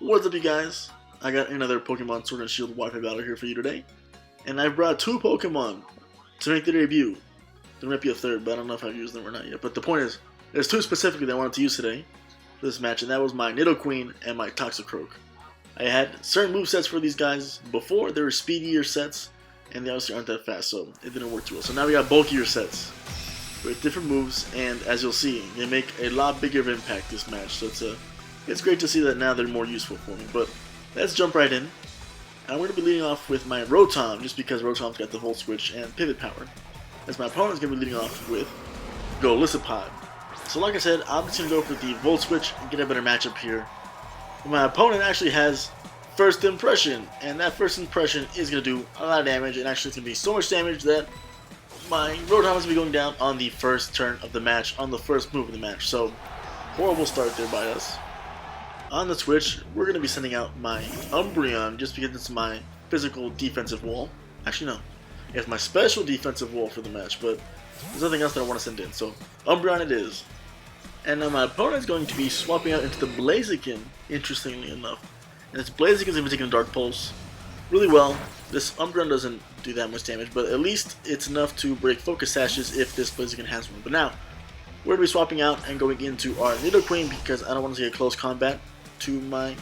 What's up, you guys? I got another Pokemon Sword and Shield Wi-Fi battle here for you today, and I brought two Pokemon to make their debut. There might be a third, but I don't know if I've used them or not yet. But the point is, there's two specifically that I wanted to use today for this match, and that was my Nidoqueen and my Toxicroak. I had certain movesets for these guys before. They were speedier sets, and they obviously aren't that fast, so it didn't work too well. So now we got bulkier sets with different moves, and as you'll see, they make a lot bigger of impact this match. So it's great to see that now they're more useful for me. But let's jump right in. I'm going to be leading off with my Rotom, just because Rotom's got the Volt Switch and Pivot Power. As my opponent's going to be leading off with Golisopod. So like I said, I'm just going to go for the Volt Switch and get a better matchup here. My opponent actually has First Impression, and that First Impression is going to do a lot of damage, and actually it's going to be so much damage that my Rotom is going to be going down on the first turn of the match, on the first move of the match. So, horrible start there by us. On the switch, we're going to be sending out my Umbreon, just because it's my physical defensive wall. Actually, no. It's my special defensive wall for the match, but there's nothing else that I want to send in. So, Umbreon it is. And now my opponent is going to be swapping out into the Blaziken, interestingly enough. And this Blaziken is going to be taking Dark Pulse really well. This Umbreon doesn't do that much damage, but at least it's enough to break Focus Sashes if this Blaziken has one. But now, we're going to be swapping out and going into our Nidoqueen because I don't want to see a close combat to my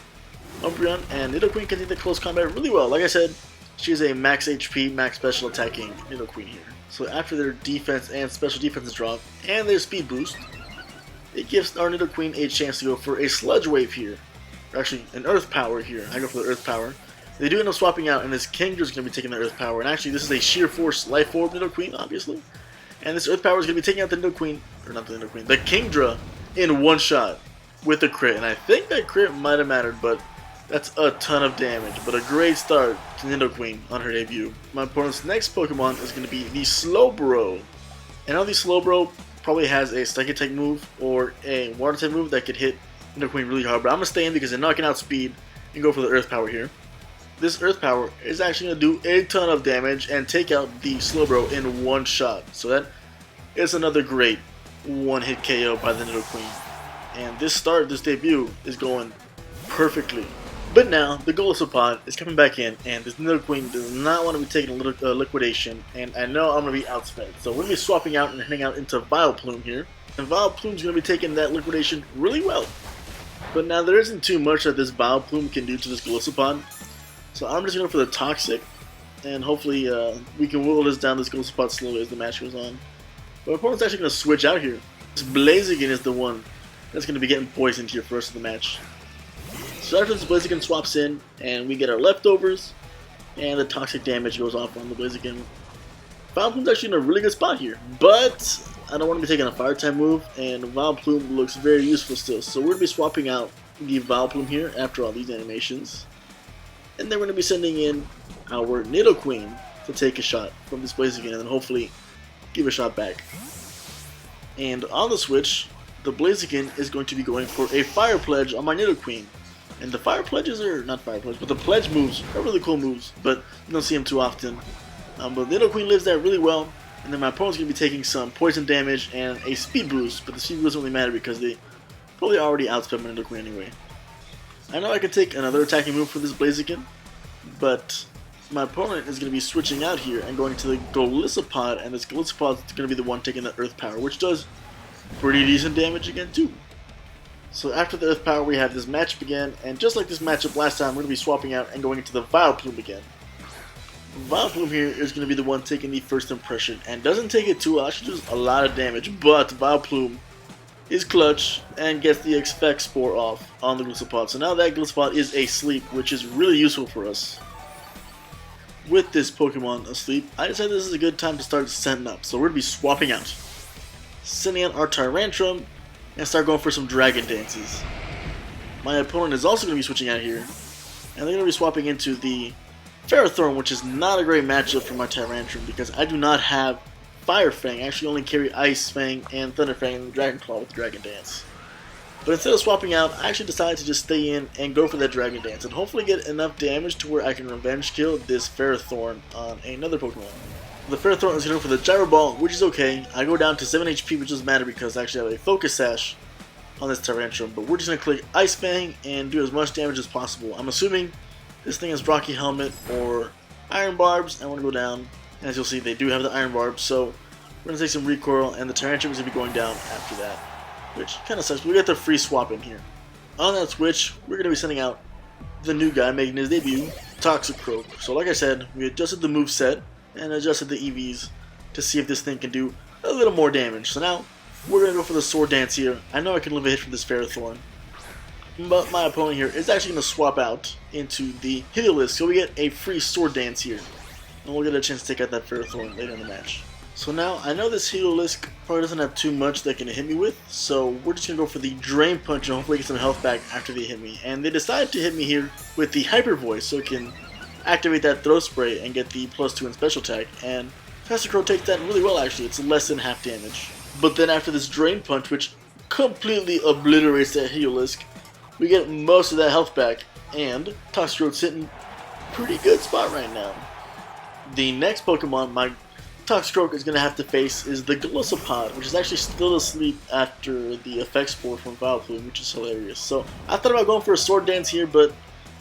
Umbreon, and Nidoqueen can take the close combat really well. Like I said, she's a max HP, max special attacking Nidoqueen here. So after their defense and special defenses drop, and their speed boost, it gives our Nidoqueen a chance to go for a Sludge Wave here. Or actually, an Earth Power here. I go for the Earth Power. They do end up swapping out, and this Kingdra's going to be taking the Earth Power. And actually, this is a Sheer Force Life Orb Nidoqueen, obviously. And this Earth Power is going to be taking out the Nidoqueen, or not the Nidoqueen, the Kingdra in one shot with a crit. And I think that crit might have mattered, but that's a ton of damage. But a great start to Nidoqueen on her debut. My opponent's next Pokemon is going to be the Slowbro. And now the Slowbro probably has a Psychic type move or a Water type move that could hit Nidoqueen really hard. But I'm going to stay in because they're knocking out speed and go for the Earth Power here. This Earth Power is actually going to do a ton of damage and take out the Slowbro in one shot. So that is another great one-hit KO by the Nidoqueen. And this debut is going perfectly. But now, the Golisopod is coming back in, and this Nidoqueen does not want to be taking a liquidation, and I know I'm going to be outspent. So we're going to be swapping out and heading out into Vileplume here. And Vileplume's going to be taking that liquidation really well. But now there isn't too much that this Vileplume can do to this Golisopod. So I'm just going for the Toxic, and hopefully we can whittle this down, this Golisopod, slowly as the match goes on. But my opponent's actually going to switch out here. This Blaziken is the one that's going to be getting poisoned here for the rest of the match. So after this Blaziken swaps in, and we get our leftovers, and the toxic damage goes off on the Blaziken. Vileplume's actually in a really good spot here, but I don't want to be taking a Fire type move, and Vileplume looks very useful still. So we're going to be swapping out the Vileplume here after all these animations. And then we're going to be sending in our Nidoqueen to take a shot from this Blaziken, and then hopefully give a shot back. And on the switch, the Blaziken is going to be going for a Fire Pledge on my Nidoqueen. And the Fire Pledges are, not Fire Pledge, but the Pledge moves are really cool moves, but you don't see them too often. But Nidoqueen lives that really well, and then my opponent's going to be taking some poison damage and a speed boost, but the speed boost doesn't really matter because they probably already outspent my Nidoqueen anyway. I know I could take another attacking move for this Blaziken, but my opponent is going to be switching out here and going to the Golisopod, and this Golisopod is going to be the one taking the Earth Power, which does pretty decent damage again too. So after the Earth Power, we have this matchup again, and just like this matchup last time, we're going to be swapping out and going into the Vileplume again. Vileplume here is going to be the one taking the First Impression, and doesn't take it too well, actually does a lot of damage, but Vileplume is clutch and gets the Expect Spore off on the Golisopod. So now that Golisopod is asleep, which is really useful for us. With this Pokemon asleep, I decided this is a good time to start setting up, so we're going to be swapping out. Sending out our Tyrantrum, and start going for some Dragon Dances. My opponent is also going to be switching out here, and they're going to be swapping into the Ferrothorn, which is not a great matchup for my Tyrantrum because I do not have Fire Fang. I actually only carry Ice Fang and Thunder Fang and Dragon Claw with Dragon Dance. But instead of swapping out, I actually decided to just stay in and go for that Dragon Dance and hopefully get enough damage to where I can revenge kill this Ferrothorn on another Pokemon. The Ferrothorn is going for the Gyro Ball, which is okay. I go down to 7 HP, which doesn't matter because I actually have a Focus Sash on this Tyrantrum, but we're just going to click Ice Fang and do as much damage as possible. I'm assuming this thing has Rocky Helmet or Iron Barbs. I want to go down. As you'll see, they do have the Iron Barbs, so we're going to take some recoil, and the Tyrantrum is going to be going down after that, which kind of sucks, but we got the free swap in here. On that switch, we're going to be sending out the new guy making his debut, Toxicroak. So like I said, we adjusted the move set and adjusted the EVs to see if this thing can do a little more damage. So now, we're going to go for the Sword Dance here. I know I can live a hit from this Ferrothorn, but my opponent here is actually going to swap out into the Heliolisk, so we get a free Sword Dance here. And we'll get a chance to take out that Ferrothorn later in the match. So now, I know this Heliolisk probably doesn't have too much that can hit me with, so we're just going to go for the Drain Punch and hopefully get some health back after they hit me. And they decided to hit me here with the Hyper Voice, so it can activate that Throw Spray and get the +2 in special attack. And Toxicroak takes that really well actually, it's less than half damage. But then after this Drain Punch, which completely obliterates that Heliolisk, we get most of that health back, and Toxicroak's sitting pretty good spot right now. The next Pokemon my Toxicroak is going to have to face is the Golisopod, which is actually still asleep after the Effect Spore from Vileplume, which is hilarious. So I thought about going for a Sword Dance here, but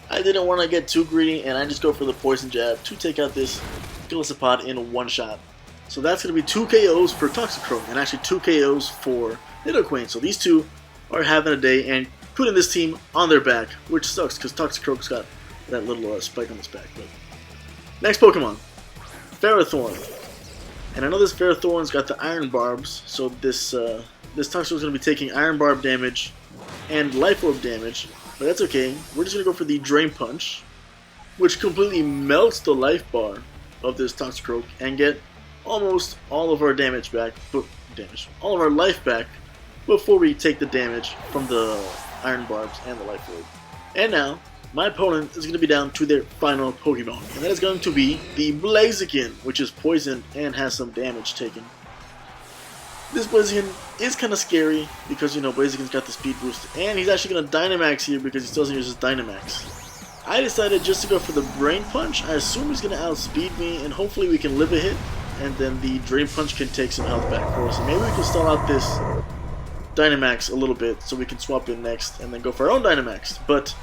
I didn't want to get too greedy, and I just go for the Poison Jab to take out this Golisopod in one shot. So that's going to be 2 KOs for Toxicroak, and actually 2 KOs for Nidoqueen. So these two are having a day and putting this team on their back, which sucks because Toxicroak's got that little spike on his back. But next Pokemon, Ferrothorn. And I know this Ferrothorn's got the Iron Barbs, so this Toxicroak's going to be taking Iron Barb damage and Life Orb damage, but that's okay. We're just going to go for the Drain Punch, which completely melts the life bar of this Toxicroak and get almost all of our damage back, all of our life back before we take the damage from the Iron Barbs and the Life Orb. And now, my opponent is going to be down to their final Pokemon, and that is going to be the Blaziken, which is poisoned and has some damage taken. This Blaziken is kind of scary because, you know, Blaziken's got the speed boost, and he's actually going to Dynamax here because he still doesn't use his Dynamax. I decided just to go for the Brain Punch. I assume he's going to outspeed me, and hopefully we can live a hit, and then the Drain Punch can take some health back for us. And maybe we can stall out this Dynamax a little bit so we can swap in next and then go for our own Dynamax. But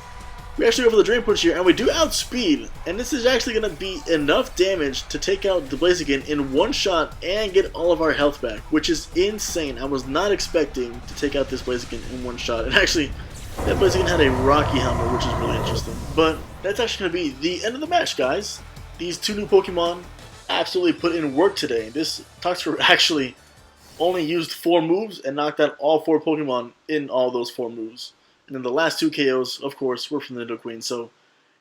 we actually go for the Drain Punch here, and we do outspeed, and this is actually going to be enough damage to take out the Blaziken in one shot and get all of our health back, which is insane. I was not expecting to take out this Blaziken in one shot, and actually, that Blaziken had a Rocky Helmet, which is really interesting. But that's actually going to be the end of the match, guys. These two new Pokemon absolutely put in work today. This Toxicroak actually only used 4 moves and knocked out all 4 Pokemon in all those 4 moves. And then the last 2 KOs, of course, were from the Nidoqueen. So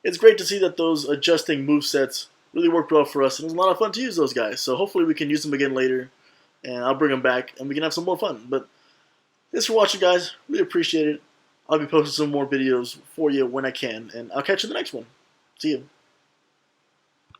it's great to see that those adjusting movesets really worked well for us. And it was a lot of fun to use those guys. So hopefully we can use them again later. And I'll bring them back and we can have some more fun. But thanks for watching, guys. Really appreciate it. I'll be posting some more videos for you when I can. And I'll catch you in the next one. See you.